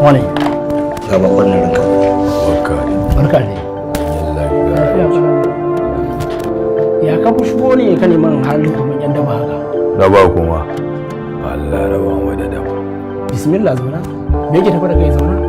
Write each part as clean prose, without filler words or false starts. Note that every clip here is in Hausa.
Wani? Ga bakon nan ranka. Barka ne. Ya ka shigo ne ka neman halin kamar yan daba haka. Daba kuma. Allah raba mu da daba. Bismillah zauna. Me yake tafi da kai zauna?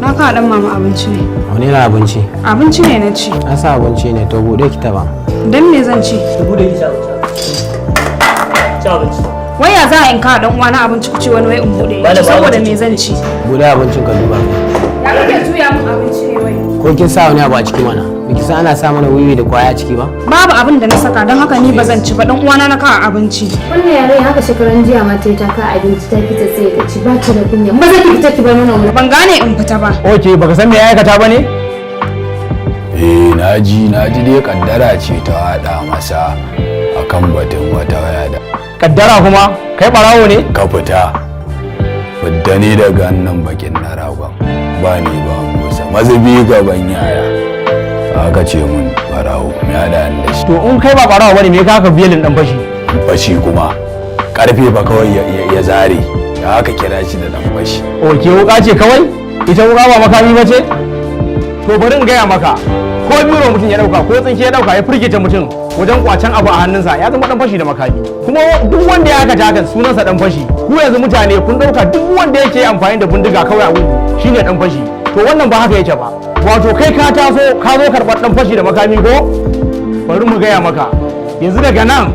Na ka dan mama abinci ne. Wani na abinci? Abinci ne na ci. Na sa abinci ne to bude ki taba. Dan me zan ci? Bude ki ci abinci. Wai ya za a in ka dan uwa na abinci ku ce wani wai in bude ya ci saboda me zan ci? Bude abincin ka duba. Ya kake tuya min abinci ne wai? Ko kin sa wani abu a ciki mana? Biki san ana sa mana wiwi da kwaya a ciki ba? Babu abin da na saka don haka ni ba zan ci ba dan uwa na ka abinci. Wannan yare haka shekaran jiya ma ta ka abinci ta fita sai ka ci ba ta da kunya. Maza ki fita ki bar mana wuri. Ban gane in fita ba. Okay, baka san me ya aikata ba ne? Naji dai kaddara ce ta hada masa akan batun wata waya da. Kaddara kuma kai barawo ne? Ka fita. Fidda ni daga nan bakin na ragon. Ba ni ba Musa. Mazubi gaban yaya. Aka ce mun barawo me hada da shi. To in kai ba barawo bane me ka belin dan fashi? Fashi kuma karfe ba kawai ya zare. Da aka kira shi da dan fashi. Okay, wuka ce kawai? Ita wuka ba makami ba ce? To bari in gaya maka. Ko biro mutum ya dauka ko tsinke ya dauka ya firgita mutum wajen kwacen abu a hannunsa ya zama dan fashi da makami. Kuma duk wanda ya aikata hakan sunansa dan fashi. Ku yanzu mutane kun dauka duk wanda yake amfani da bindiga kawai a gugu shine dan fashi. To wannan ba haka yake ba. Wato kai ka taso ka zo karɓar dan fashi da makami ko? Bari mu gaya maka. Yanzu daga nan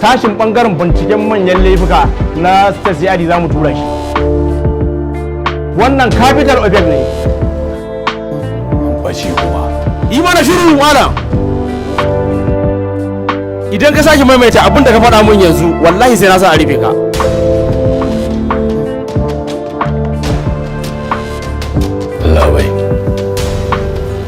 sashin bangaren binciken manyan laifuka na State za mu tura shi. Wannan capital offense ne. Fashi kuma. Yi mana shiru malam. Idan ka sake maimaita abin da ka faɗa mun yanzu wallahi sai na sa a rufe ka. Labai.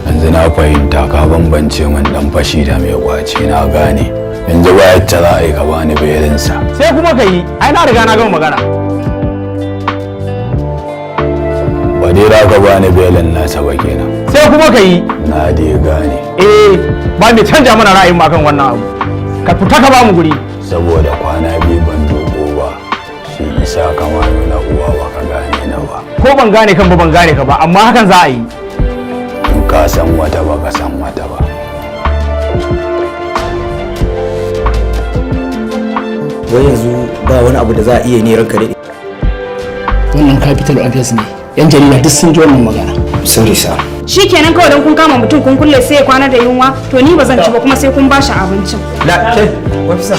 Yanzu na fahimta ka bambance min dan fashi da mai kwace na gane. Yanzu ba yadda za a yi ka bani belinsa. Sai kuma ka yi, ai na riga na gama magana. Ba dai za ka bani belin nasa ba kenan. Sai kuma ka yi. Na dai gane. Ba mai canja mana ra'ayin ma kan wannan abu. Ka fita ka ba mu guri. Saboda kwana biyu ban dogo ba. Shi isa kama nuna uwa ba ka gane na ba. Ko ban gane kan ba ban gane ka ba, amma hakan za a yi. In ka san wata ba ka san wata ba. Wai yanzu ba wani abu da za a iya ne ranka dai. Wannan capital offense ne. Yan jarida duk sun ji wannan magana. Sorry sir. Shikenan kawai dan kun kama mutum kun kulle sai ya kwana da yunwa to ni ba zan ci ba kuma sai kun bashi abincin. La ce, wafisa.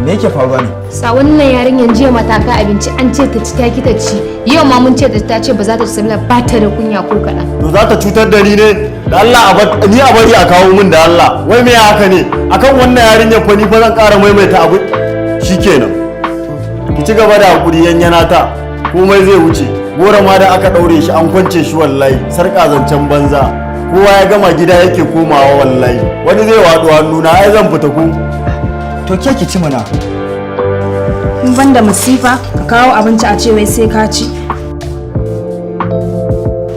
Me yake faruwa ne? Sa wannan yarinyar jiya mata ka abinci an ce ta ci ta ki ta ci. Yau ma mun ce ta ce ba za ta ci sabila ba ta da kunya ko kaɗan. To za ta cutar da ni ne? Da Allah ni a bari a kawo min da Allah. Wai me haka ne? Akan wannan yarinyar fa ni fa zan ƙara maimaita abu. Shikenan. Ki ci gaba da hakuri yanyana ta. Komai zai wuce. Gora ma da aka ɗaure shi an kwance shi wallahi. Sarƙa zancen banza. Kowa ya gama gida yake komawa wallahi. Wani zai waɗo hannuna ai zan fita ku. To ke ki ci mana. In banda masifa ka kawo abinci a ce wai sai ka ci.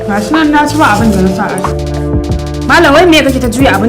Gashi nan na ci ba abin da na sa a. Malam wai me kake ta juya abinci?